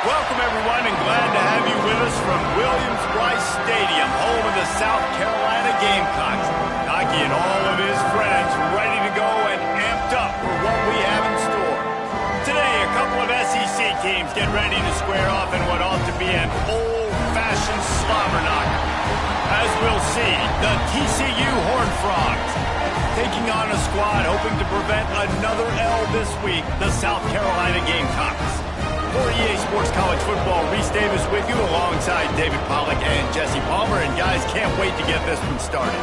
Welcome, everyone, and glad to have you with us from Williams-Brice Stadium, home of the South Carolina Gamecocks. Hockey and all of his friends ready to go and amped up for what we have in store. Today, a couple of SEC teams get ready to square off in what ought to be an old-fashioned slobber knocker. As we'll see, the TCU Horned Frogs taking on a squad hoping to prevent another L this week, the South Carolina Gamecocks. For EA Sports College Football, Reese Davis with you alongside David Pollack and Jesse Palmer. And guys, can't wait to get this one started.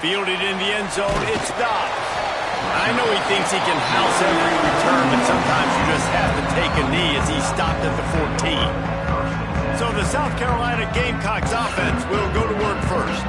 Fielded in the end zone, it's Dobbs. I know he thinks he can house every return, but sometimes you just have to take a knee as he stopped at the 14. So the South Carolina Gamecocks offense will go to work first.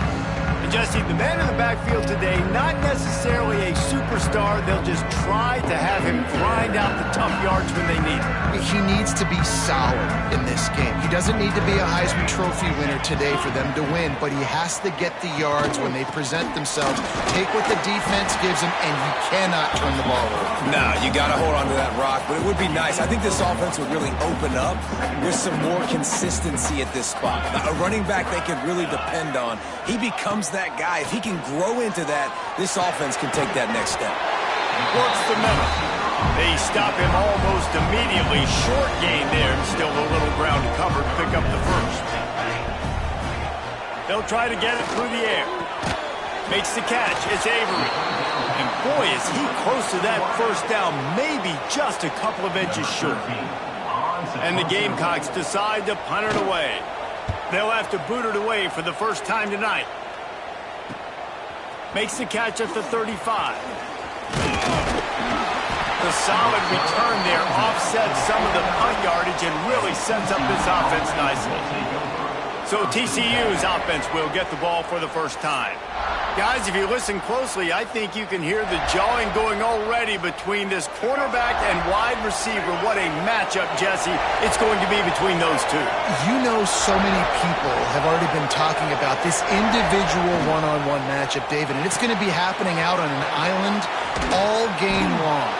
And Jesse, the man in the backfield today, not necessarily a superstar. They'll just try to have him grind out the tough yards when they need him. He needs to be solid in this game. He doesn't need to be a Heisman Trophy winner today for them to win, but he has to get the yards when they present themselves. Take what the defense gives him, and you cannot turn the ball over. No, you got to hold on to that rock, but it would be nice. I think this offense would really open up with some more consistency at this spot. A running back they could really depend on. He becomes that guy. If he can grow into that, this offense can take that next step. Works the middle. They stop him almost immediately. Short gain there, and still a little ground to cover to pick up the first. They'll try to get it through the air. Makes the catch. It's Avery. And boy, is he close to that first down, maybe just a couple of inches short. And the Gamecocks decide to punt it away. They'll have to boot it away for the first time tonight. Makes the catch at the 35. The solid return there offsets some of the punt yardage and really sets up this offense nicely. So TCU's offense will get the ball for the first time. Guys, if you listen closely, I think you can hear the jawing going already between this quarterback and wide receiver. What a matchup, Jesse, it's going to be between those two. You know, so many people have already been talking about this individual one-on-one matchup, David, and it's going to be happening out on an island all game long.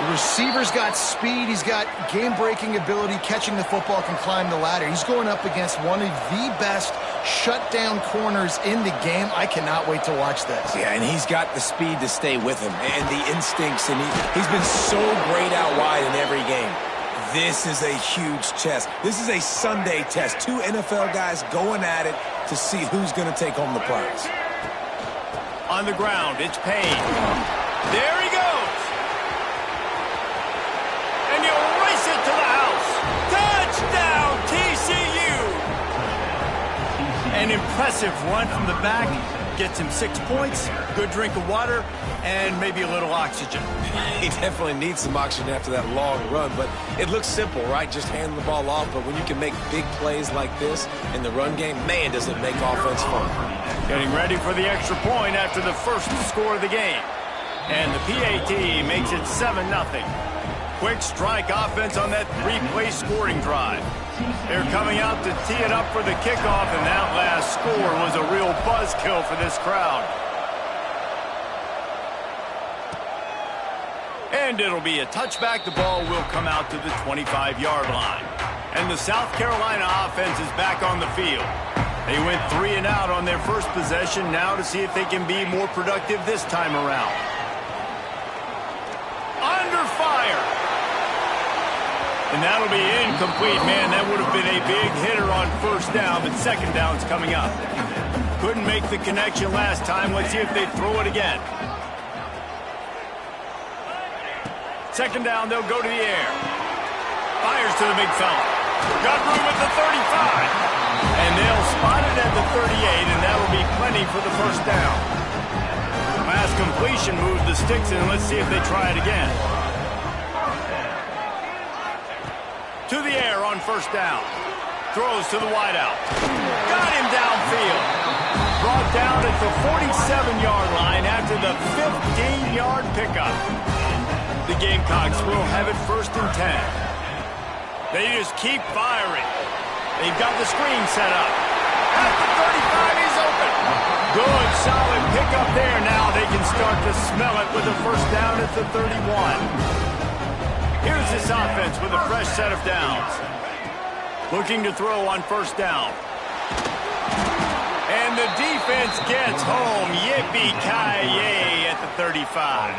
The receiver's got speed, he's got game-breaking ability, catching the football, can climb the ladder. He's going up against one of the best shutdown corners in the game. I cannot wait to watch this. Yeah, and he's got the speed to stay with him and the instincts, and he's been so great out wide in every game. This is a huge test. This is a Sunday test. Two NFL guys going at it to see who's going to take home the prize. On the ground, it's Payne. There he goes. And he'll race it to the house. Touchdown, TCU. An impressive run from the back. Gets him 6 points, good drink of water, and maybe a little oxygen. He definitely needs some oxygen after that long run, but it looks simple, right? Just hand the ball off, but when you can make big plays like this in the run game, man, does it make offense fun. Getting ready for the extra point after the first score of the game. And the PAT makes it 7-0. Quick strike offense on that three-play scoring drive. They're coming out to tee it up for the kickoff, and that last score was a real buzzkill for this crowd. And it'll be a touchback. The ball will come out to the 25-yard line. And the South Carolina offense is back on the field. They went 3 and out on their first possession, now to see if they can be more productive this time around. Under fire. And that'll be incomplete. Man, that would have been a big hitter on first down, but second down's coming up. Couldn't make the connection last time. Let's see if they throw it again. Second down, they'll go to the air. Fires to the big fella. Got room at the 35. And they'll spot it at the 38, and that'll be plenty for the first down. Pass completion moves the sticks, and let's see if they try it again. To the air on first down. Throws to the wideout. Got him downfield. Brought down at the 47-yard line after the 15-yard pickup. The Gamecocks will have it 1st and 10. They just keep firing. They've got the screen set up. At the 35, he's open. Good, solid pickup there. Now they can start to smell it with a first down at the 31. Here's this offense with a fresh set of downs. Looking to throw on first down. And the defense gets home. Yippee-ki-yay at the 35.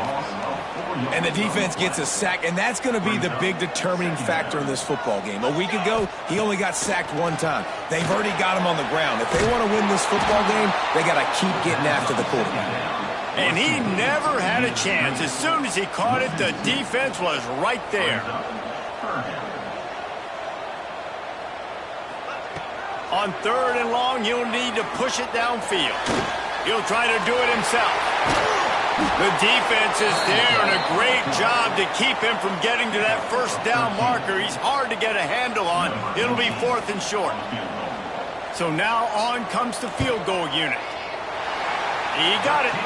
And the defense gets a sack, and that's going to be the big determining factor in this football game. A week ago, he only got sacked one time. They've already got him on the ground. If they want to win this football game, they got to keep getting after the quarterback. And he never had a chance. As soon as he caught it, the defense was right there. On 3rd and long, he'll need to push it downfield. He'll try to do it himself. The defense is there, and a great job to keep him from getting to that first down marker. He's hard to get a handle on. It'll be 4th and short. So now on comes the field goal unit. He got it.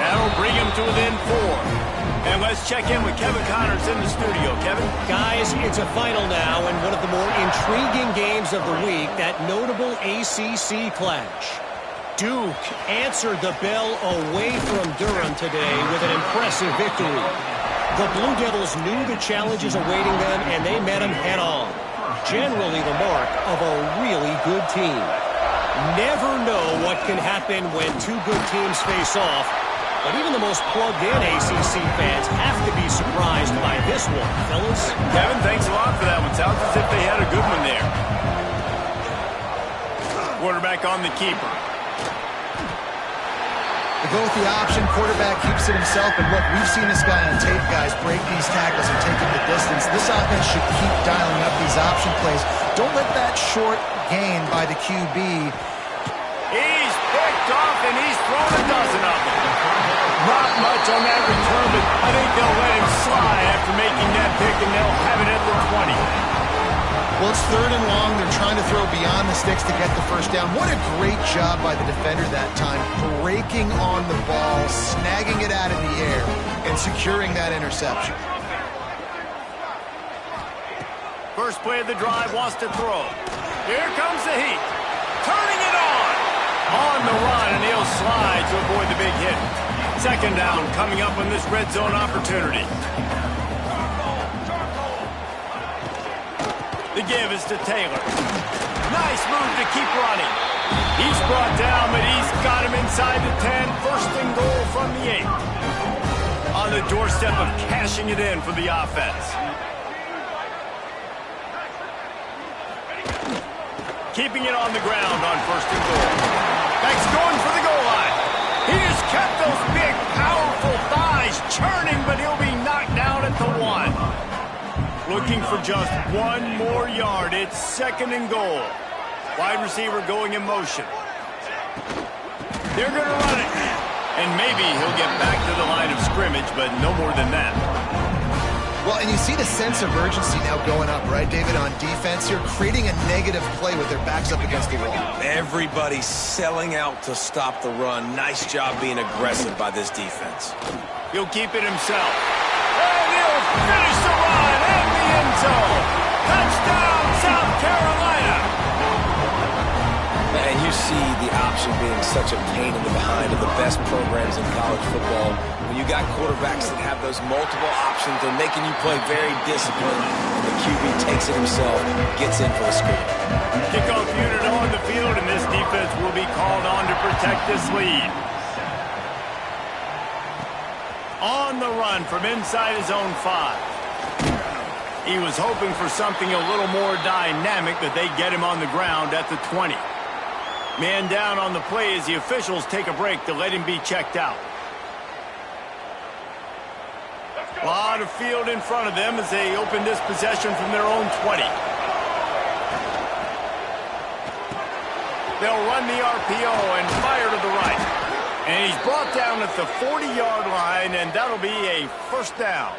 That'll bring him to within 4. And let's check in with Kevin Connors in the studio. Kevin? Guys, it's a final now, and one of the more intriguing games of the week, that notable ACC clash. Duke answered the bell away from Durham today with an impressive victory. The Blue Devils knew the challenges awaiting them, and they met them head-on. Generally the mark of a really good team. Never know what can happen when two good teams face off, but even the most plugged-in ACC fans have to be surprised by this one, fellas. Kevin, thanks a lot for that one. Sounds as if they had a good one there. Quarterback on the keeper. They go with the option. Quarterback keeps it himself. And look, we've seen this guy on tape, guys, break these tackles and take it the distance. This offense should keep dialing up these option plays. Don't let that short gain by the QB. He's picked off, and he's thrown a dozen of them. Not much on that return, but I think they'll let him slide after making that pick, and they'll have it at the 20. Well, it's 3rd and long. They're trying to throw beyond the sticks to get the first down. What a great job by the defender that time, breaking on the ball, snagging it out of the air, and securing that interception. First play of the drive, wants to throw. Here comes the heat. Turning it on. On the run, and he'll slide to avoid the big hit. Second down coming up on this red zone opportunity. The give is to Taylor. Nice move to keep running. He's brought down, but he's got him inside the 10. 1st and goal from the 8. On the doorstep of cashing it in for the offense. Keeping it on the ground on 1st and goal. Back's going for the goal line. He just kept those big, powerful thighs churning, but he'll be knocked down at the 1. Looking for just 1 more yard. It's 2nd and goal. Wide receiver going in motion. They're going to run it. And maybe he'll get back to the line of scrimmage, but no more than that. Well, and you see the sense of urgency now going up, right, David, on defense here, creating a negative play with their backs up against the wall. Everybody's selling out to stop the run. Nice job being aggressive by this defense. He'll keep it himself. And he'll finish the run in the end zone. Touchdown, South Carolina. And you see the option being such a pain in the behind of the best programs in college football. When you got quarterbacks that have those multiple options, they're making you play very disciplined. And the QB takes it himself, gets in for a screen. Kickoff unit on the field, and this defense will be called on to protect this lead. On the run from inside his own 5. He was hoping for something a little more dynamic, that they get him on the ground at the 20. Man down on the play as the officials take a break to let him be checked out. A lot of field in front of them as they open this possession from their own 20. They'll run the RPO and fire to the right. And he's brought down at the 40-yard line, and that'll be a first down.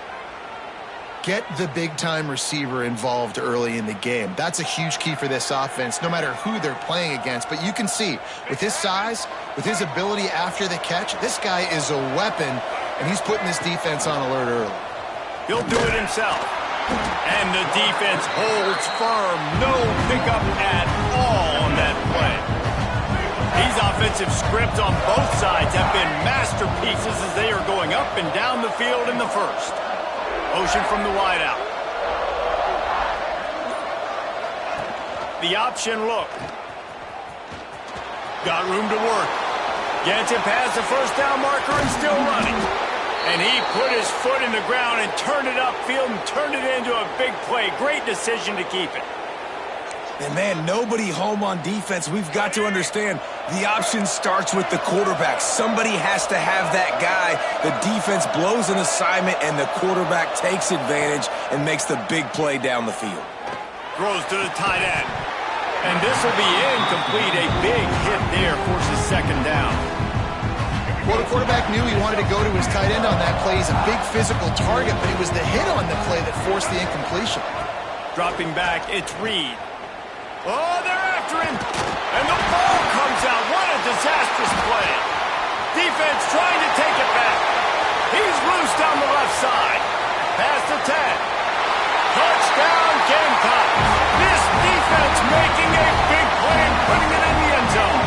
Get the big-time receiver involved early in the game. That's a huge key for this offense, no matter who they're playing against. But you can see, with his size, with his ability after the catch, this guy is a weapon, and he's putting this defense on alert early. He'll do it himself. And the defense holds firm. No pickup at all on that play. These offensive scripts on both sides have been masterpieces as they are going up and down the field in the first. Motion from the wideout. The option look. Got room to work. Gets him past the first down marker and still running. And he put his foot in the ground and turned it upfield and turned it into a big play. Great decision to keep it. And, man, nobody home on defense. We've got to understand the option starts with the quarterback. Somebody has to have that guy. The defense blows an assignment, and the quarterback takes advantage and makes the big play down the field. Throws to the tight end. And this will be incomplete. A big hit there forces second down. Well, the quarterback knew he wanted to go to his tight end on that play. He's a big physical target, but it was the hit on the play that forced the incompletion. Dropping back, it's Reed. Oh, they're after him. And the ball comes out. What a disastrous play. Defense trying to take it back. He's loose down the left side. Past the 10. Touchdown, Gamecocks. This defense making a big play and putting it in the end zone.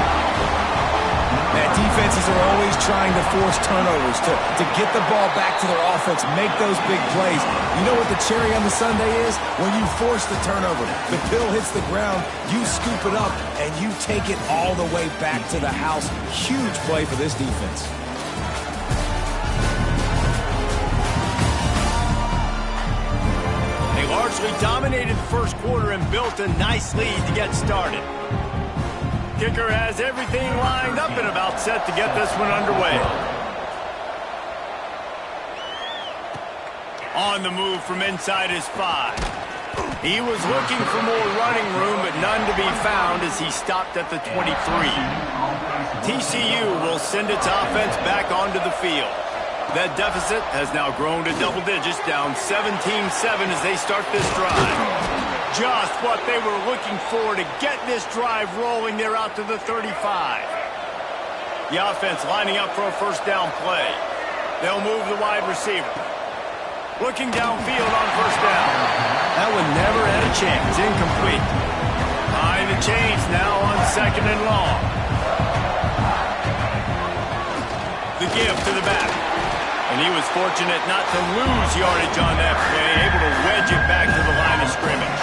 Defenses are always trying to force turnovers to get the ball back to their offense, make those big plays. You know what the cherry on the sundae is? When you force the turnover, the pill hits the ground, you scoop it up, and you take it all the way back to the house. Huge play for this defense. They largely dominated the first quarter and built a nice lead to get started. Kicker has everything lined up and about set to get this one underway. On the move from inside his 5. He was looking for more running room, but none to be found as he stopped at the 23. TCU will send its offense back onto the field. That deficit has now grown to double digits, down 17-7 as they start this drive. Just what they were looking for to get this drive rolling. They're out to the 35. The offense lining up for a first down play. They'll move the wide receiver. Looking downfield on first down. That one never had a chance. Incomplete. Behind the chains now on second and long. The give to the back. And he was fortunate not to lose yardage on that play, able to wedge it back to the line of scrimmage.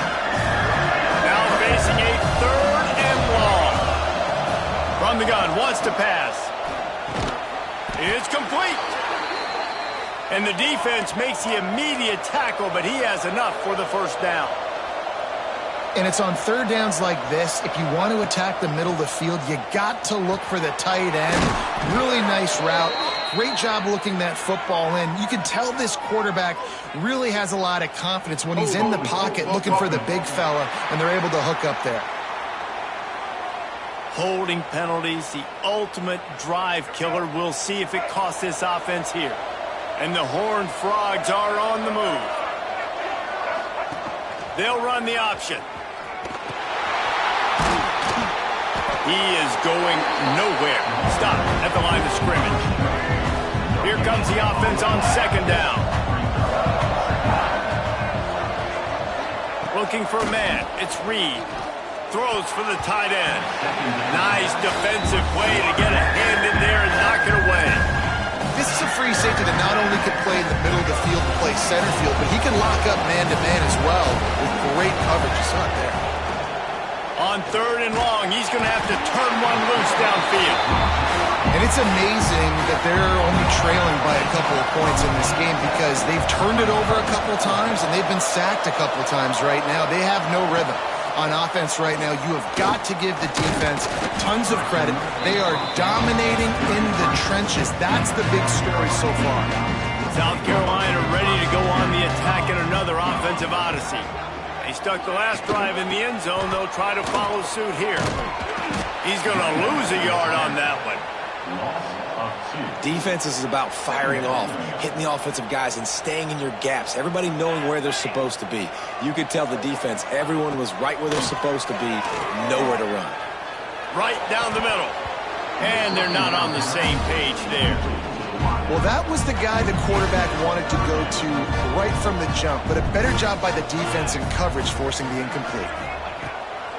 Now facing a third and long. From the gun, wants to pass. It's complete. And the defense makes the immediate tackle, but he has enough for the first down. And it's on third downs like this, if you want to attack the middle of the field, you got to look for the tight end. Really nice route. Great job looking that football in. You can tell this quarterback really has a lot of confidence when he's in the pocket looking for the big fella, and they're able to hook up there. Holding penalties, the ultimate drive killer. We'll see if it costs this offense here. And the Horned Frogs are on the move. They'll run the option. He is going nowhere. Stop at the line of scrimmage. Here comes the offense on second down. Looking for a man. It's Reed. Throws for the tight end. Nice defensive play to get a hand in there and knock it away. This is a free safety that not only can play in the middle of the field and play center field, but he can lock up man-to-man as well with great coverage. You saw it there. On 3rd and long, he's going to have to turn one loose downfield. And it's amazing that they're only trailing by a couple of points in this game because they've turned it over a couple times and they've been sacked a couple times right now. They have no rhythm on offense right now. You have got to give the defense tons of credit. They are dominating in the trenches. That's the big story so far. South Carolina ready to go on the attack in another offensive odyssey. They stuck the last drive in the end zone. They'll try to follow suit here. He's going to lose a yard on that one. Defense is about firing off, hitting the offensive guys, and staying in your gaps. Everybody knowing where they're supposed to be. You could tell the defense, everyone was right where they're supposed to be, nowhere to run. Right down the middle. And they're not on the same page there. Well, that was the guy the quarterback wanted to go to right from the jump, but a better job by the defense in coverage forcing the incomplete.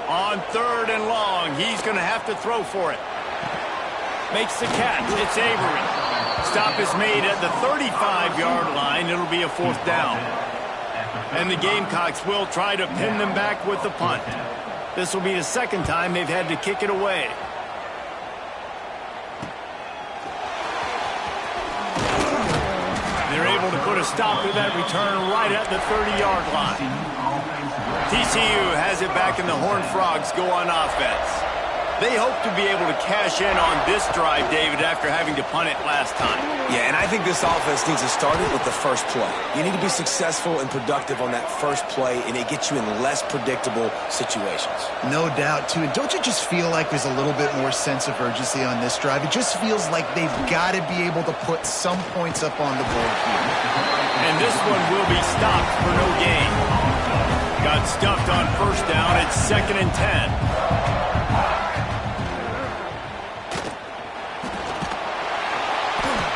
On 3rd and long, he's going to have to throw for it. Makes the catch. It's Avery. Stop is made at the 35-yard line. It'll be a 4th down. And the Gamecocks will try to pin them back with the punt. This will be the 2nd time they've had to kick it away. They're able to put a stop to that return right at the 30-yard line. TCU has it back, and the Horned Frogs go on offense. They hope to be able to cash in on this drive, David, after having to punt it last time. Yeah, and I think this offense needs to start it with the first play. You need to be successful and productive on that first play, and it gets you in less predictable situations. No doubt, too. And don't you just feel like there's a little bit more sense of urgency on this drive? It just feels like they've got to be able to put some points up on the board here. And this one will be stopped for no gain. Got stuffed on 1st down. It's 2nd and 10.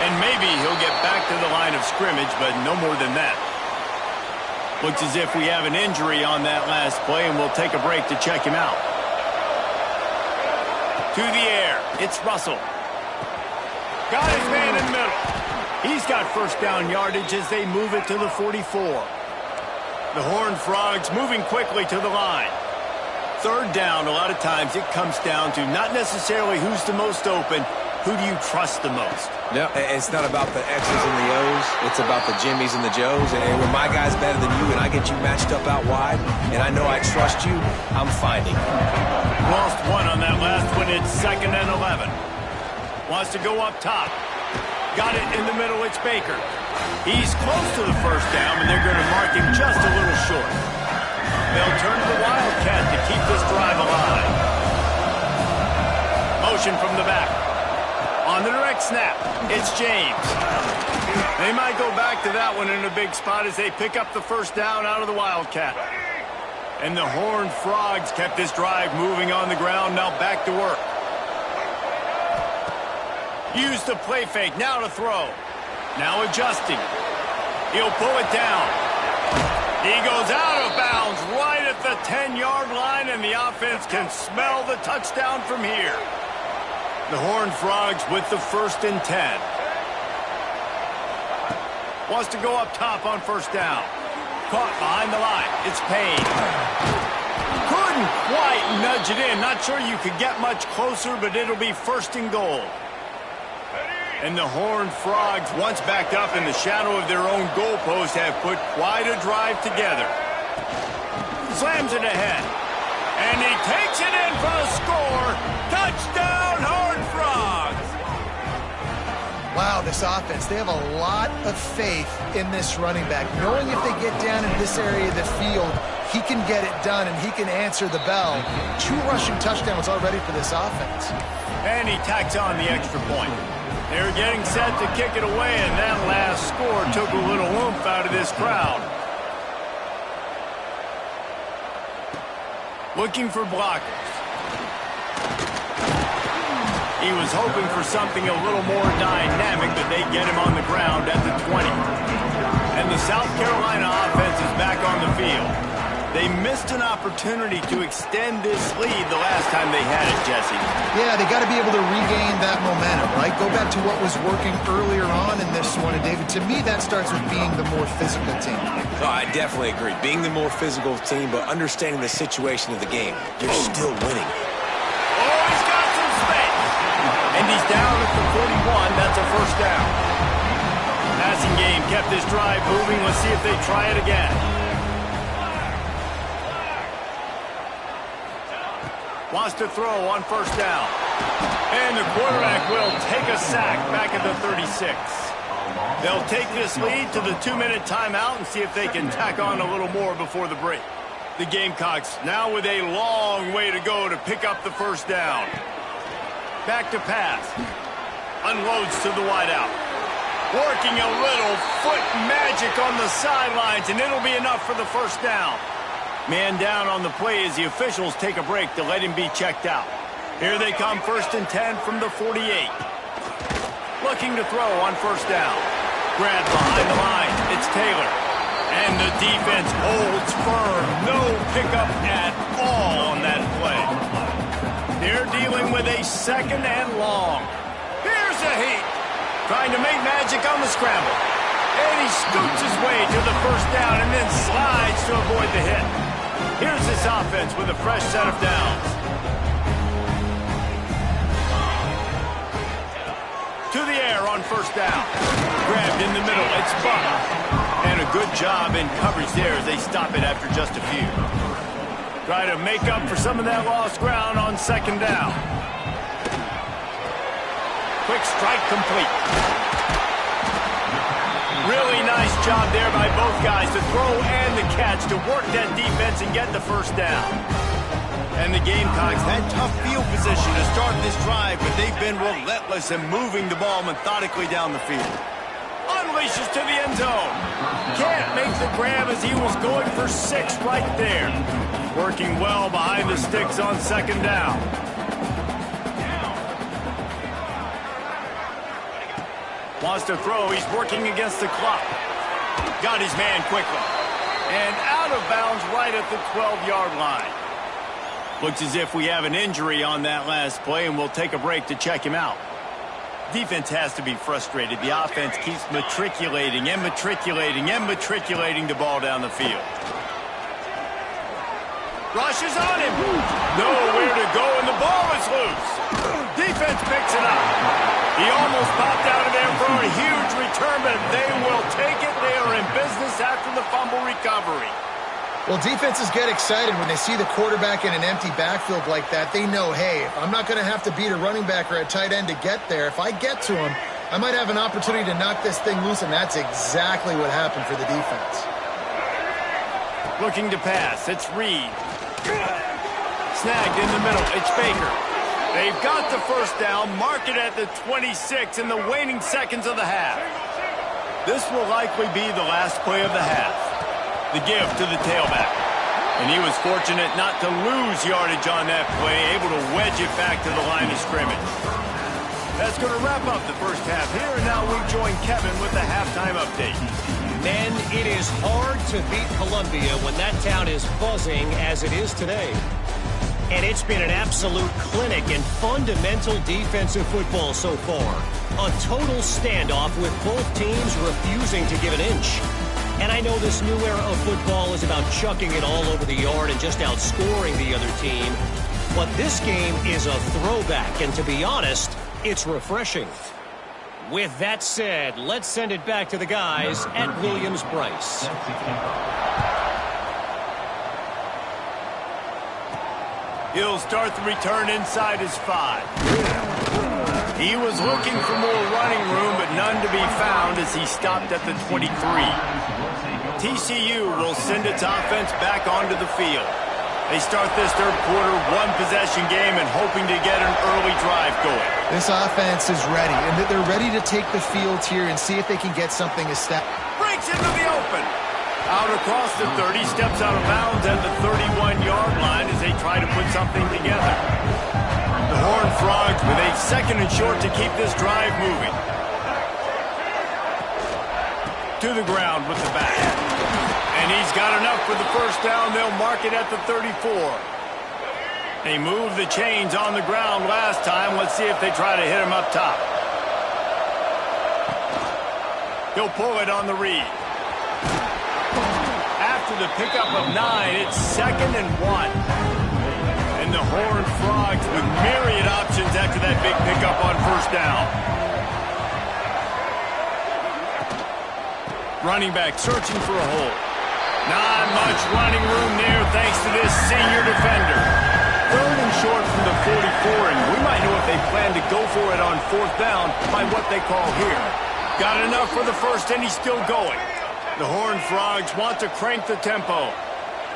And maybe he'll get back to the line of scrimmage, but no more than that. Looks as if we have an injury on that last play, and we'll take a break to check him out. To the air. It's Russell. Got his man in the middle. He's got 1st down yardage as they move it to the 44. The Horned Frogs moving quickly to the line. 3rd down, a lot of times it comes down to not necessarily who's the most open, who do you trust the most? No, it's not about the X's and the O's. It's about the Jimmys and the Joes. And when my guy's better than you and I get you matched up out wide, and I know I trust you, I'm finding. Lost one on that last one. It's 2nd and 11. Wants to go up top. Got it in the middle. It's Baker. He's close to the 1st down, and they're going to mark him just a little short. They'll turn to the Wildcat to keep this drive alive. Motion from the back. On the direct snap, it's James. They might go back to that one in a big spot as they pick up the 1st down out of the Wildcat. And the Horned Frogs kept this drive moving on the ground. Now back to work. Use the play fake. Now to throw. Now adjusting. He'll pull it down. He goes out of bounds right at the 10-yard line, and the offense can smell the touchdown from here. The Horned Frogs with the 1st and 10. Wants to go up top on 1st down. Caught behind the line. It's Payne. Couldn't quite nudge it in. Not sure you could get much closer, but it'll be 1st and goal. And the Horned Frogs, once backed up in the shadow of their own goalpost, have put quite a drive together. Slams it ahead. And he takes it in for the score. Touchdown, Horned Frogs! Wow, this offense, they have a lot of faith in this running back. Knowing if they get down in this area of the field, he can get it done and he can answer the bell. 2 rushing touchdowns already for this offense. And he tacks on the extra point. They're getting set to kick it away, and that last score took a little oomph out of this crowd. Looking for blockers. He was hoping for something a little more dynamic, but they get him on the ground at the 20. And the South Carolina offense is back on the field. They missed an opportunity to extend this lead the last time they had it, Jesse. Yeah, they got to be able to regain that momentum, right? Go back to what was working earlier on in this one. And, David, to me, that starts with being the more physical team. Oh, I definitely agree. Being the more physical team, but understanding the situation of the game. You're still winning. Oh, he's got some space. And he's down at the 41. That's a first down. Passing game kept this drive moving. Let's see if they try it again. Wants to throw on first down. And the quarterback will take a sack back at the 36. They'll take this lead to the 2-minute timeout and see if they can tack on a little more before the break. The Gamecocks now with a long way to go to pick up the first down. Back to pass. Unloads to the wideout. Working a little foot magic on the sidelines, and it'll be enough for the first down. Man down on the play as the officials take a break to let him be checked out. Here they come, 1st and 10 from the 48. Looking to throw on first down. Grab behind the line. It's Taylor. And the defense holds firm. No pickup at all on that play. They're dealing with a 2nd and long. Here's a heat. Trying to make magic on the scramble. And he scoots his way to the first down and then slides to avoid the hit. Here's this offense with a fresh set of downs. To the air on first down. Grabbed in the middle. It's Buck. And a good job in coverage there as they stop it after just a few. Try to make up for some of that lost ground on 2nd down. Quick strike complete. Really nice job there by both guys to throw and the catch to work that defense and get the first down. And the Gamecocks had tough field position to start this drive, but they've been relentless in moving the ball methodically down the field. Unleashes to the end zone. Can't make the grab as he was going for 6 right there. Working well behind the sticks on 2nd down. Wants to throw. He's working against the clock. Got his man quickly. And out of bounds right at the 12-yard line. Looks as if we have an injury on that last play, and we'll take a break to check him out. Defense has to be frustrated. The offense keeps matriculating and matriculating and matriculating the ball down the field. Rushes on him. Nowhere to go, and the ball is loose. Defense picks it up. He almost popped out of there for a huge return, but they will take it. They are in business after the fumble recovery. Well, defenses get excited when they see the quarterback in an empty backfield like that. They know, hey, I'm not going to have to beat a running back or a tight end to get there. If I get to him, I might have an opportunity to knock this thing loose, and that's exactly what happened for the defense. Looking to pass. It's Reed. Snagged in the middle. It's Baker. They've got the first down. Mark it at the 26 in the waning seconds of the half. This will likely be the last play of the half. The give to the tailback. And he was fortunate not to lose yardage on that play, able to wedge it back to the line of scrimmage. That's going to wrap up the first half here, and now we join Kevin with the halftime update. Men, it is hard to beat Columbia when that town is buzzing as it is today. And it's been an absolute clinic in fundamental defensive football so far. A total standoff with both teams refusing to give an inch. And I know this new era of football is about chucking it all over the yard and just outscoring the other team. But this game is a throwback, and to be honest, it's refreshing. With that said, let's send it back to the guys at Williams-Brice. He'll start the return inside his 5. He was looking for more running room, but none to be found as he stopped at the 23. TCU will send its offense back onto the field. They start this third quarter one-possession game and hoping to get an early drive going. This offense is ready, and they're ready to take the field here and see if they can get something established. Breaks into the open. Out across the 30, steps out of bounds at the 31-yard line as they try to put something together. The Horned Frogs with a 2nd and short to keep this drive moving. To the ground with the back. And he's got enough for the first down. They'll mark it at the 34. They moved the chains on the ground last time. Let's see if they try to hit him up top. He'll pull it on the read. After the pickup of 9, it's 2nd and 1. And the Horned Frogs with myriad options after that big pickup on first down. Running back searching for a hole. Not much running room there thanks to this senior defender. 3rd and short from the 44, and we might know if they plan to go for it on 4th down by what they call here. Got enough for the first, and he's still going. The Horned Frogs want to crank the tempo.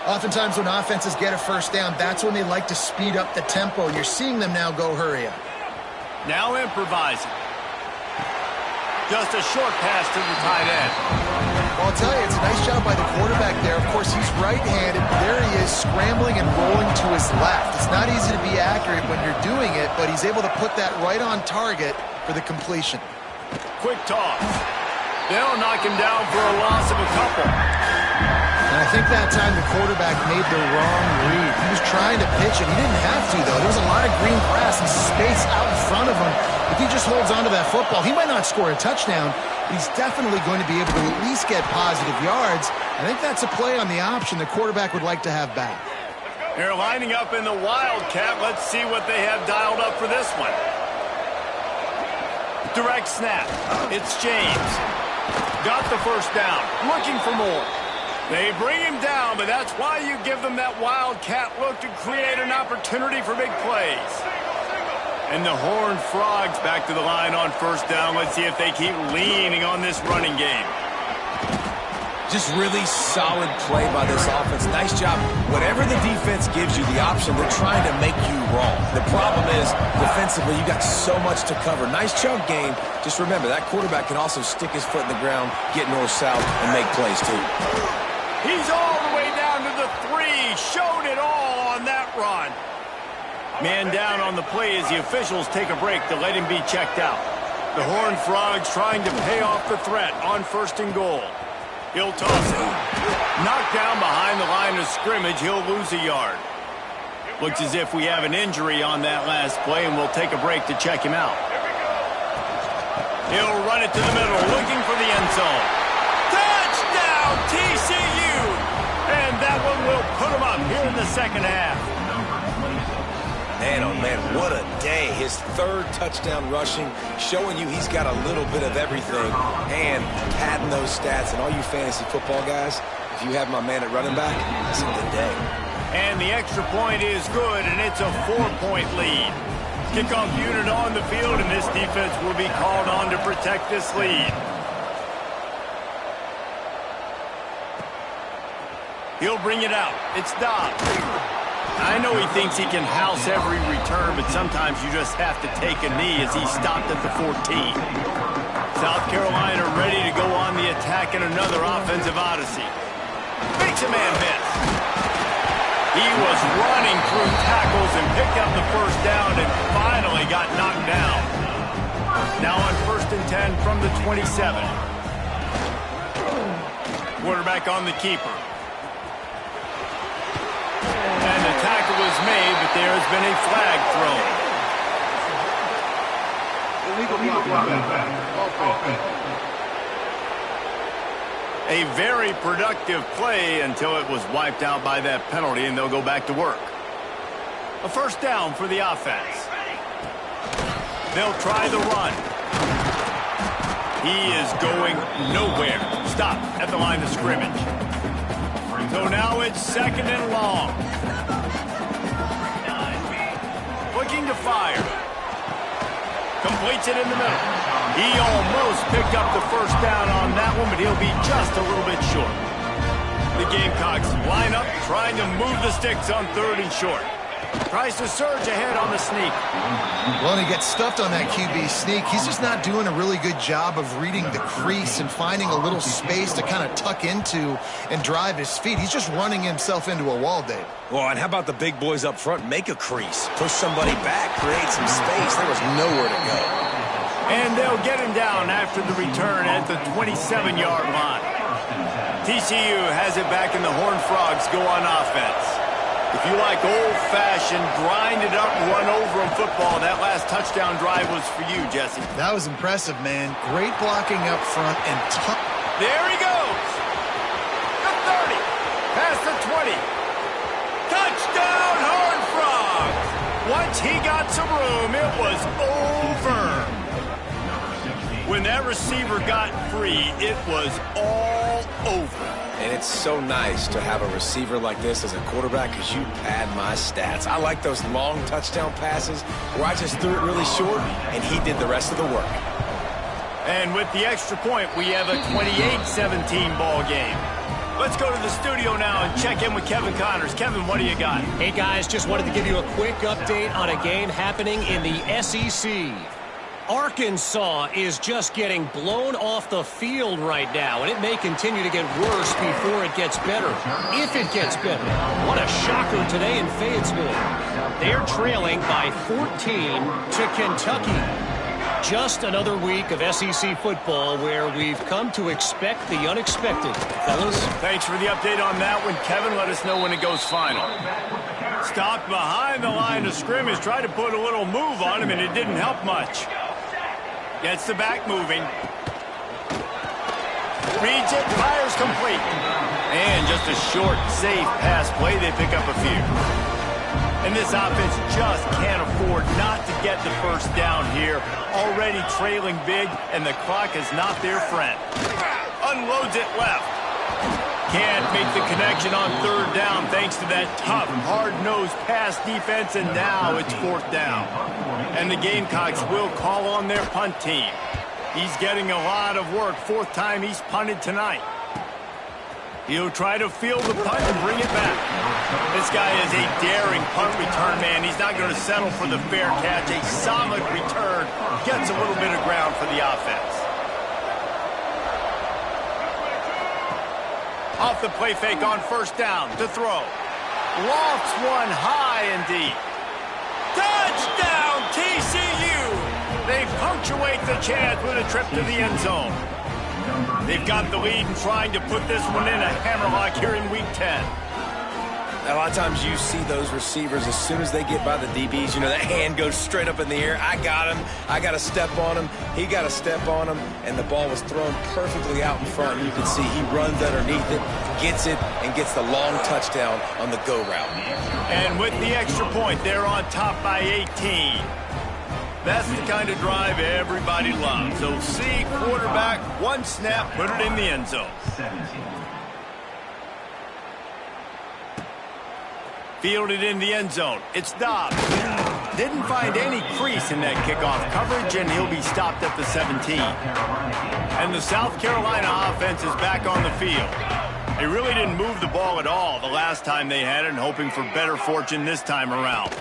Oftentimes when offenses get a first down, that's when they like to speed up the tempo, and you're seeing them now go hurry up. Now improvising. Just a short pass to the tight end. Well, I'll tell you, it's a nice job by the quarterback there. Of course, he's right-handed. There he is, scrambling and rolling to his left. It's not easy to be accurate when you're doing it, but he's able to put that right on target for the completion. Quick toss. They'll knock him down for a loss of a couple. And I think that time the quarterback made the wrong read. He was trying to pitch it. He didn't have to, though. There was a lot of green grass and space out in front of him. If he just holds on to that football, he might not score a touchdown, but he's definitely going to be able to at least get positive yards. I think that's a play on the option the quarterback would like to have back. They're lining up in the Wildcat. Let's see what they have dialed up for this one. Direct snap. It's James. Got the first down. Looking for more. They bring him down, but that's why you give them that Wildcat look to create an opportunity for big plays. And the Horned Frogs back to the line on first down. Let's see if they keep leaning on this running game. Just really solid play by this offense. Nice job. Whatever the defense gives you the option, they're trying to make you wrong. The problem is, defensively, you got so much to cover. Nice chunk game. Just remember, that quarterback can also stick his foot in the ground, get north-south, and make plays too. He's all the way down to the 3. Showed it all on that run. Man down on the play as the officials take a break to let him be checked out. The Horned Frogs trying to pay off the threat on 1st and goal. He'll toss it. Knocked down behind the line of scrimmage. He'll lose a yard. Looks as if we have an injury on that last play, and we'll take a break to check him out. He'll run it to the middle, looking for the end zone. Touchdown, TCU! And that one will put him up here in the second half. Man, oh man, what a day. His 3rd touchdown rushing, showing you he's got a little bit of everything, and padding those stats. And all you fantasy football guys, if you have my man at running back, it's a good day. And the extra point is good, and it's a 4-point lead. Kickoff unit on the field, and this defense will be called on to protect this lead. He'll bring it out. It's Dobbs. I know he thinks he can house every return, but sometimes you just have to take a knee as he stopped at the 14. South Carolina ready to go on the attack in another offensive odyssey. Makes a man miss. He was running through tackles and picked up the first down and finally got knocked down. Now on 1st and 10 from the 27. Quarterback on the keeper. And the tackle was made, but there has been a flag thrown. A very productive play until it was wiped out by that penalty, and they'll go back to work. A first down for the offense. They'll try the run. He is going nowhere. Stop at the line of scrimmage. So now it's 2nd and long. Looking to fire. Completes it in the middle. He almost picked up the first down on that one, but he'll be just a little bit short. The Gamecocks line up, trying to move the sticks on 3rd and short. Tries to surge ahead on the sneak. Well, and he gets stuffed on that QB sneak. He's just not doing a really good job of reading the crease and finding a little space to kind of tuck into and drive his feet. He's just running himself into a wall, Dave. Well, and how about the big boys up front? Make a crease. Push somebody back. Create some space. There was nowhere to go. And they'll get him down after the return at the 27-yard line. TCU has it back in the Horned Frogs go on offense. If you like old-fashioned, grind-it-up, run-over-'em football, that last touchdown drive was for you, Jesse. That was impressive, man. Great blocking up front and tough. There he goes. The 30. Past the 20. Touchdown, Horned Frogs. Once he got some room, it was over. When that receiver got free, it was all over. And it's so nice to have a receiver like this as a quarterback because you pad my stats. I like those long touchdown passes where I just threw it really short and he did the rest of the work. And with the extra point, we have a 28-17 ball game. Let's go to the studio now and check in with Kevin Connors. Kevin, what do you got? Hey, guys, just wanted to give you a quick update on a game happening in the SEC. Arkansas is just getting blown off the field right now, and it may continue to get worse before it gets better. If it gets better. What a shocker today in Fayetteville. They're trailing by 14 to Kentucky. Just another week of SEC football where we've come to expect the unexpected. Fellas? Thanks for the update on that one, Kevin. Let us know when it goes final. Stopped behind the line of scrimmage. Tried to put a little move on him, and it didn't help much. Gets the back moving. Reads it, fires complete. And just a short, safe pass play. They pick up a few. And this offense just can't afford not to get the first down here. Already trailing big, and the clock is not their friend. Unloads it left. Can't make the connection on third down thanks to that tough, hard-nosed pass defense, and now it's fourth down. And the Gamecocks will call on their punt team. He's getting a lot of work. Fourth time he's punted tonight. He'll try to field the punt and bring it back. This guy is a daring punt return man. He's not going to settle for the fair catch. A solid return. Gets a little bit of ground for the offense. Off the play fake on first down to throw. Lofts one high and deep. Touchdown, TCU! They punctuate the chance with a trip to the end zone. They've got the lead and trying to put this one in a hammerlock here in Week 10. A lot of times you see those receivers, as soon as they get by the DBs, you know, that hand goes straight up in the air. I got him. I got to step on him. He got to step on him. And the ball was thrown perfectly out in front. You can see he runs underneath it, gets it, and gets the long touchdown on the go route. And with the extra point, they're on top by 18. That's the kind of drive everybody loves. So see quarterback, one snap, put it in the end zone. Fielded in the end zone. It's Dobbs. Didn't find any crease in that kickoff coverage, and he'll be stopped at the 17. And the South Carolina offense is back on the field. They really didn't move the ball at all the last time they had it, and hoping for better fortune this time around.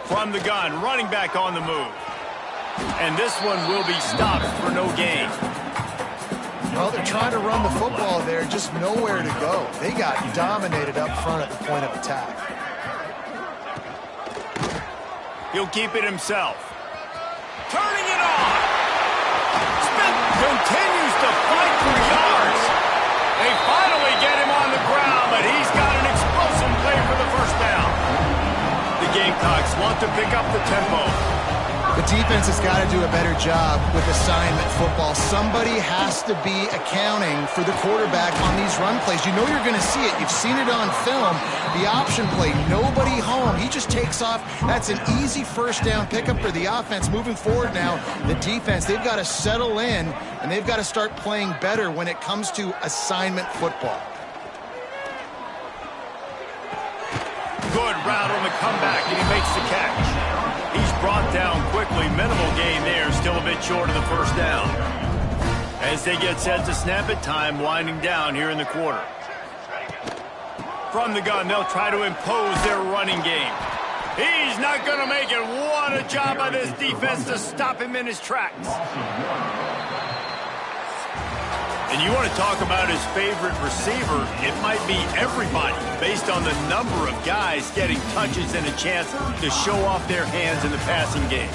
From the gun, running back on the move. And this one will be stopped for no gain. Well, they're trying to run the football there, just nowhere to go. They got dominated up front at the point of attack. He'll keep it himself. Turning it on. Smith continues to fight for yards. They finally get him on the ground, but he's got an explosive play for the first down. The Gamecocks want to pick up the tempo. The defense has got to do a better job with assignment football. Somebody has to be accounting for the quarterback on these run plays. You know you're going to see it. You've seen it on film. The option play, nobody home. He just takes off. That's an easy first down pickup for the offense. Moving forward now, the defense, they've got to settle in, and they've got to start playing better when it comes to assignment football. Good route on the comeback, and he makes the catch. He's brought down quickly. Minimal gain there. Still a bit short of the first down. As they get set to snap it, time winding down here in the quarter. From the gun, they'll try to impose their running game. He's not going to make it. What a job by this defense to stop him in his tracks. And you want to talk about his favorite receiver, it might be everybody based on the number of guys getting touches and a chance to show off their hands in the passing game.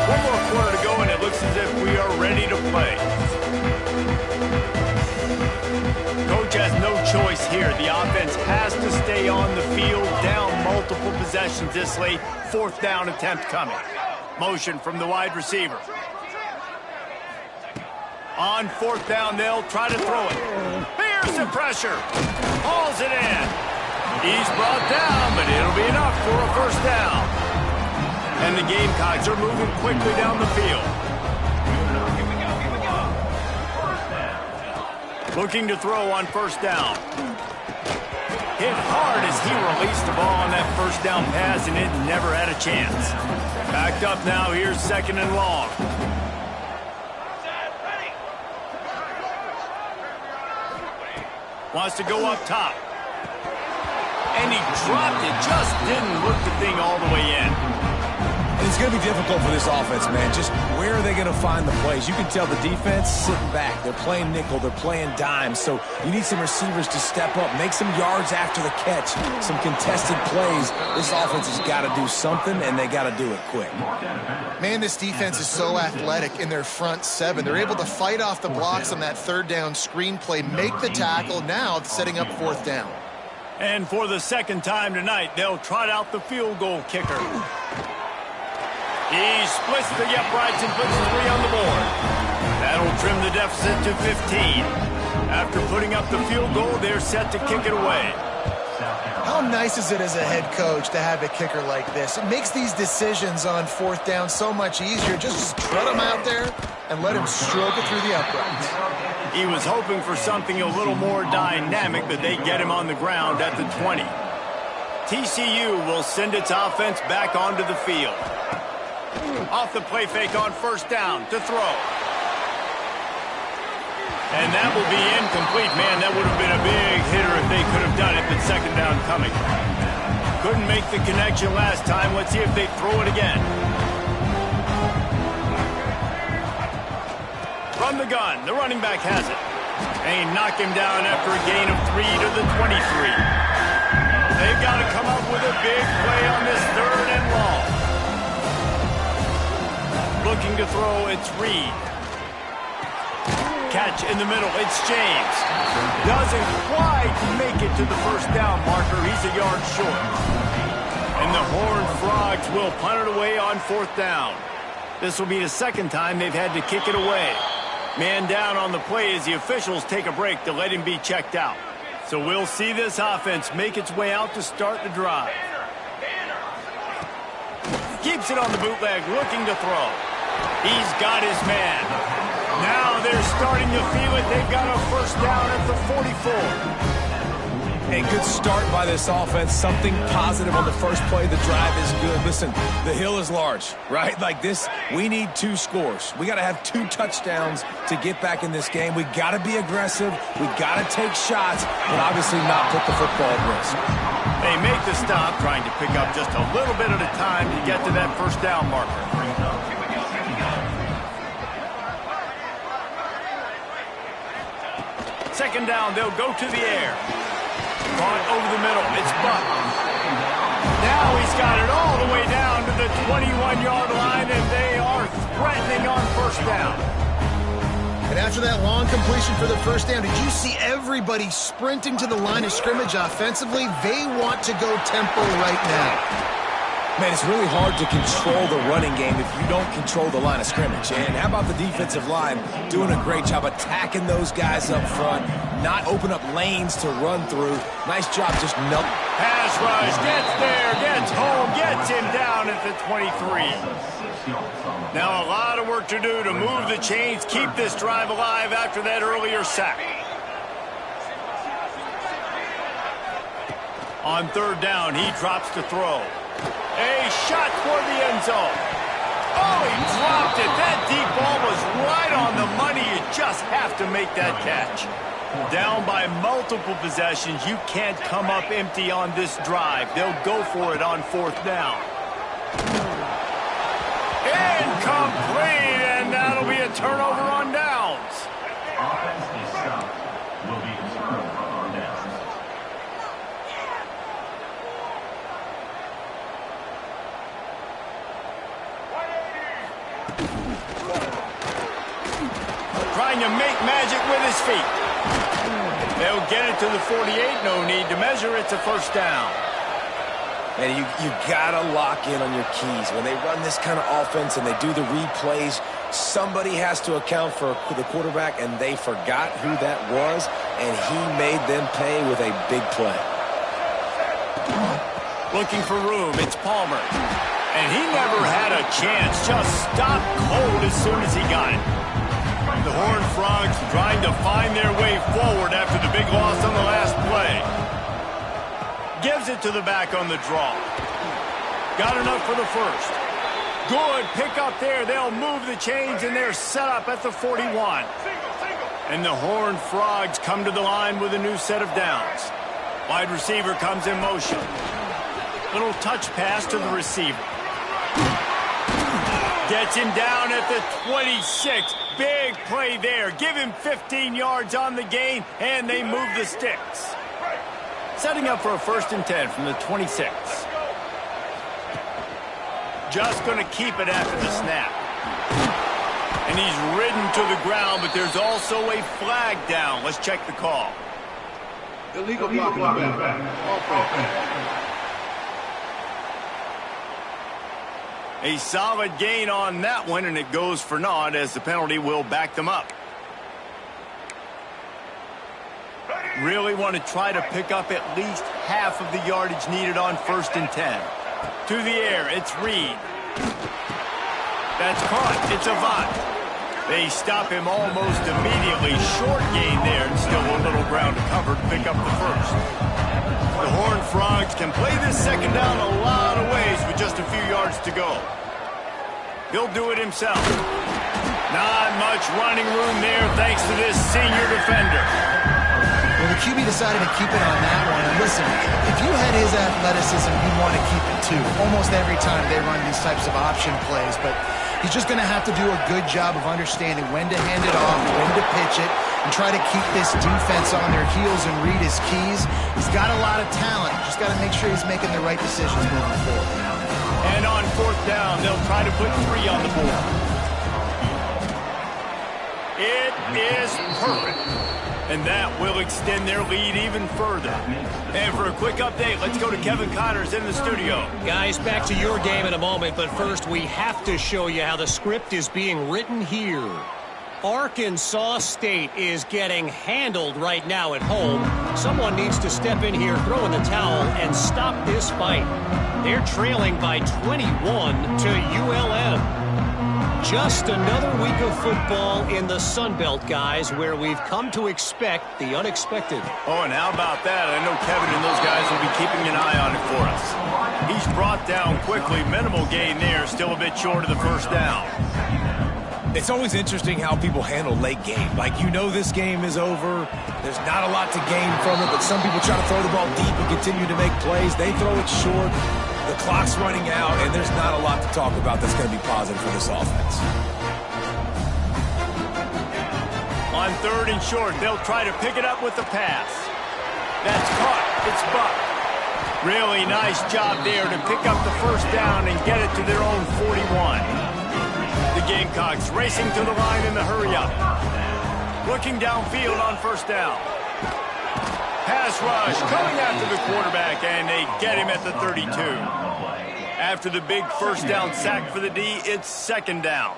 One more quarter to go, and it looks as if ready to play. Coach has no choice here. The offense has to stay on the field, down multiple possessions this late. 4th down attempt coming. Motion from the wide receiver. On 4th down, they'll try to throw it. Here's the pressure. Hauls it in. He's brought down, but it'll be enough for a 1st down. And the Gamecocks are moving quickly down the field. Looking to throw on 1st down. Hit hard as he released the ball on that 1st down pass, and it never had a chance. Backed up now, here's 2nd and long. Wants to go up top. And he dropped it, just didn't look the thing all the way in. And it's going to be difficult for this offense, man. Just where are they going to find the plays? You can tell the defense sitting back. They're playing nickel. They're playing dime. So you need some receivers to step up, make some yards after the catch, some contested plays. This offense has got to do something, and they got to do it quick. Man, this defense is so athletic in their front 7. They're able to fight off the blocks on that 3rd down screen play, make the tackle, now setting up 4th down. And for the 2nd time tonight, they'll trot out the field goal kicker. He splits the uprights and puts 3 on the board. That'll trim the deficit to 15. After putting up the field goal, they're set to kick it away. How nice is it as a head coach to have a kicker like this? It makes these decisions on 4th down so much easier. Just trot him out there and let him stroke it through the uprights. He was hoping for something a little more dynamic, but they get him on the ground at the 20. TCU will send its offense back onto the field. Off the play fake on 1st down to throw. And that will be incomplete. Man, that would have been a big hitter if they could have done it, but 2nd down coming. Couldn't make the connection last time. Let's see if they throw it again. From the gun, the running back has it. And he knocked him down after a gain of 3 to the 23. They've got to come up with a big play on this 3rd and long. Looking to throw, it's Reed. Catch in the middle, it's James. Doesn't quite make it to the 1st down marker. He's a yard short. And the Horned Frogs will punt it away on 4th down. This will be the 2nd time they've had to kick it away. Man down on the play as the officials take a break to let him be checked out. So we'll see this offense make its way out to start the drive. Keeps it on the bootleg, looking to throw. He's got his man. Now they're starting to feel it. They've got a 1st down at the 44. A good start by this offense. Something positive on the first play. The drive is good. Listen, the hill is large, right? Like this, we need 2 scores. We got to have 2 touchdowns to get back in this game. We got to be aggressive. We got to take shots, but obviously not put the football at risk. They make the stop, trying to pick up just a little bit at a time to get to that 1st down marker. Second down, they'll go to the air. Caught over the middle, it's Buck. Now he's got it all the way down to the 21-yard line, and they are threatening on 1st down. And after that long completion for the 1st down, did you see everybody sprinting to the line of scrimmage offensively? They want to go tempo right now. Man, it's really hard to control the running game if you don't control the line of scrimmage. And how about the defensive line doing a great job attacking those guys up front, not open up lanes to run through. Nice job just Pass rush, gets there, gets home, gets him down at the 23. Now a lot of work to do to move the chains, keep this drive alive after that earlier sack. On 3rd down, he drops to throw. A shot toward the end zone. Oh, he dropped it. That deep ball was right on the money. You just have to make that catch. Down by multiple possessions. You can't come up empty on this drive. They'll go for it on 4th down. Incomplete, and that'll be a turnover on downs. Offensive stop will be a turnover on downs. trying to make magic with his feet. They'll get it to the 48. No need to measure. It's a first down. And you got to lock in on your keys. When they run this kind of offense and they do the replays, somebody has to account for the quarterback, and they forgot who that was, and he made them pay with a big play. Looking for room. It's Palmer. And he never had a chance. Just stopped cold as soon as he got it. The Horned Frogs trying to find their way forward after the big loss on the last play. Gives it to the back on the draw. Got enough for the first. Good pick up there. They'll move the chains, and they're set up at the 41. And the Horned Frogs come to the line with a new set of downs. Wide receiver comes in motion. Little touch pass to the receiver. Gets him down at the 26. Big play there. Give him 15 yards on the gain, and they move the sticks. Setting up for a 1st and 10 from the 26. Just going to keep it after the snap. And he's ridden to the ground, but there's also a flag down. Let's check the call. Illegal blocking back. A solid gain on that one, and it goes for naught as the penalty will back them up. Really want to try to pick up at least half of the yardage needed on 1st and 10. To the air, it's Reed. That's caught. It's Avant. They stop him almost immediately. Short gain there, and still a little ground to cover to pick up the first. The Horned Frogs can play this second down a lot of ways with just a few yards to go. He'll do it himself. Not much running room there thanks to this senior defender. Well, the QB decided to keep it on that one. And listen, if you had his athleticism, you'd want to keep it too. Almost every time they run these types of option plays. But he's just going to have to do a good job of understanding when to hand it off, when to pitch it, and try to keep this defense on their heels and read his keys. He's got a lot of talent. Just got to make sure he's making the right decisions moving forward. And on 4th down, they'll try to put 3 on the board. It is perfect. And that will extend their lead even further. And for a quick update, let's go to Kevin Connors in the studio. Guys, back to your game in a moment, but first we have to show you how the script is being written here. Arkansas State is getting handled right now at home. Someone needs to step in here, throw in the towel, and stop this fight. They're trailing by 21 to ULM. Just another week of football in the Sun Belt, guys, where we've come to expect the unexpected. Oh, and how about that? I know Kevin and those guys will be keeping an eye on it for us. He's brought down quickly. Minimal gain there. Still a bit short of the 1st down. It's always interesting how people handle late game. Like, you know this game is over. There's not a lot to gain from it, but some people try to throw the ball deep and continue to make plays. They throw it short. The clock's running out, and there's not a lot to talk about that's going to be positive for this offense. On 3rd and short, they'll try to pick it up with the pass. That's caught. It's Buck. Really nice job there to pick up the 1st down and get it to their own 41. The Gamecocks racing to the line in the hurry-up. Looking downfield on 1st down. Pass rush coming after the quarterback, and they get him at the 32. After the big 1st down sack for the D, it's 2nd down.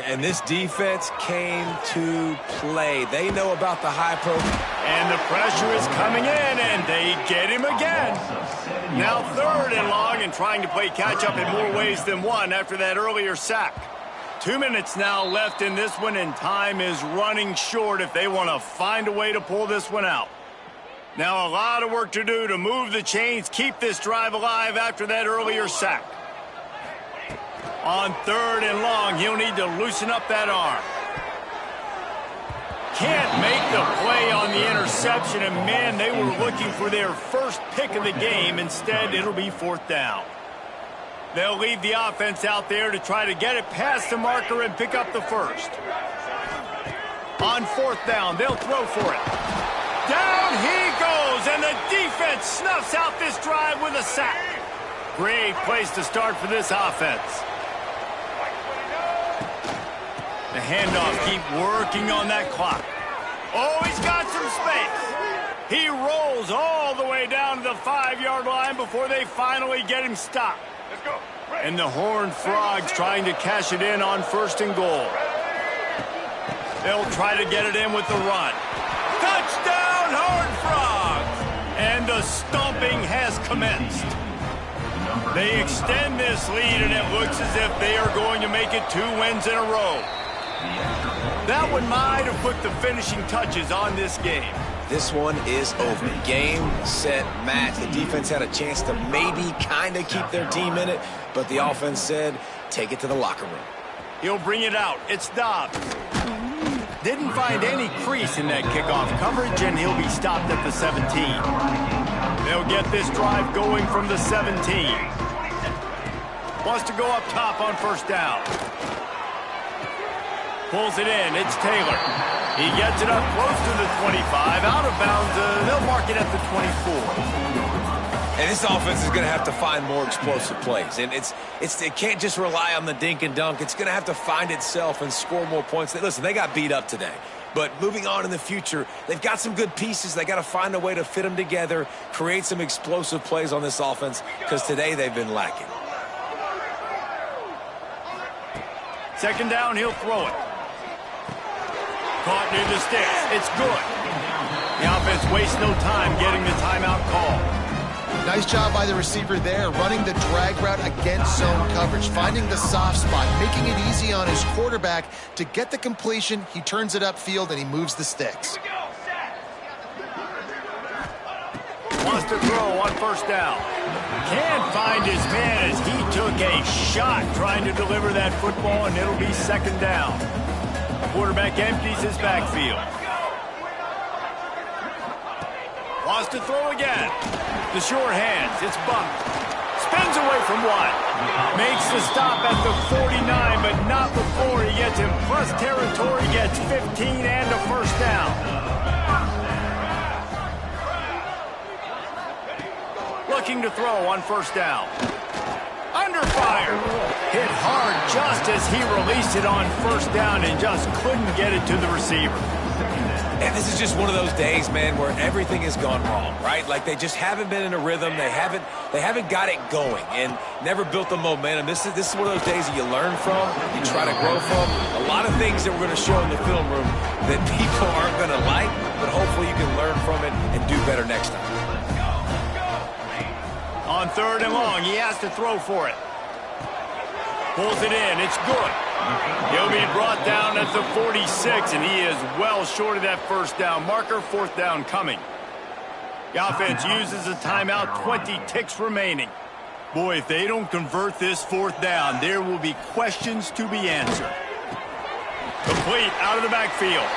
And this defense came to play. They know about the high profile. And the pressure is coming in, and they get him again. Now 3rd and long, and trying to play catch-up in more ways than one after that earlier sack. 2 minutes now left in this one, and time is running short if they want to find a way to pull this one out. Now a lot of work to do to move the chains, keep this drive alive after that earlier sack. On 3rd and long, he'll need to loosen up that arm. Can't make the play on the interception, and man, they were looking for their first pick of the game. Instead, it'll be 4th down. They'll leave the offense out there to try to get it past the marker and pick up the first. On 4th down, they'll throw for it. Down he goes, and the defense snuffs out this drive with a sack. Great place to start for this offense. The handoff, keep working on that clock. Oh, he's got some space. He rolls all the way down to the 5-yard line before they finally get him stopped. Let's go. And the Horned Frogs trying to cash it in on 1st and goal. They'll try to get it in with the run. Touchdown, Horned Frogs! And the stomping has commenced. They extend this lead, and it looks as if they are going to make it 2 wins in a row. That one might have put the finishing touches on this game. This one is over. Game, set, match. The defense had a chance to maybe kind of keep their team in it, but the offense said, take it to the locker room. He'll bring it out. It's Dobbs. Didn't find any crease in that kickoff coverage, and he'll be stopped at the 17. They'll get this drive going from the 17. Wants to go up top on 1st down. Pulls it in. It's Taylor. He gets it up close to the 25. Out of bounds. They'll mark it at the 24. And this offense is going to have to find more explosive plays. And it can't just rely on the dink and dunk. It's going to have to find itself and score more points. Listen, they got beat up today. But moving on in the future, they've got some good pieces. They got to find a way to fit them together, create some explosive plays on this offense, because today they've been lacking. 2nd down, he'll throw it. Caught near the sticks. It's good. The offense wastes no time getting the timeout call. Nice job by the receiver there, running the drag route against zone coverage, finding the soft spot, making it easy on his quarterback to get the completion. He turns it upfield, and he moves the sticks. Wants to throw on 1st down. Can't find his man as he took a shot trying to deliver that football, and it'll be 2nd down. Quarterback empties his backfield. Wants to throw again. The short hands. It's bumped. Spins away from one. Makes the stop at the 49, but not before he gets in plus territory. Gets 15 and a 1st down. Looking to throw on 1st down. Under fire. Hit hard just as he released it on 1st down and just couldn't get it to the receiver. And this is just one of those days, man, where everything has gone wrong, right? Like they just haven't been in a rhythm. They haven't got it going and never built the momentum. This is one of those days that you learn from, you try to grow from. A lot of things that we're going to show in the film room that people aren't going to like, but hopefully you can learn from it and do better next time. On 3rd and long, he has to throw for it. Pulls it in. It's good. He'll be brought down at the 46, and he is well short of that 1st down marker. 4th down coming. The offense uses a timeout. 20 ticks remaining. Boy, if they don't convert this 4th down, there will be questions to be answered. Complete out of the backfield.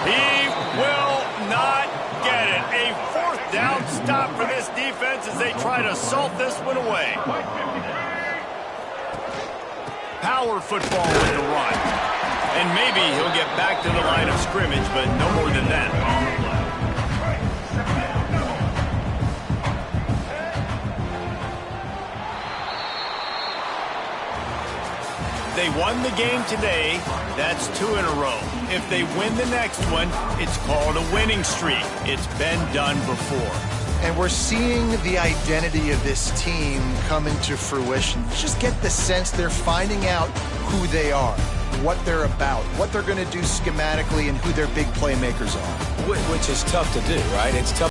He will not get it. A 4th down stop for this defense as they try to salt this one away. Power football with the run. And maybe he'll get back to the line of scrimmage, but no more than that. They won the game today. That's 2 in a row. If they win the next one, it's called a winning streak. It's been done before. And we're seeing the identity of this team come into fruition. Just get the sense they're finding out who they are, what they're about, what they're going to do schematically, and who their big playmakers are. Which is tough to do, right? It's tough.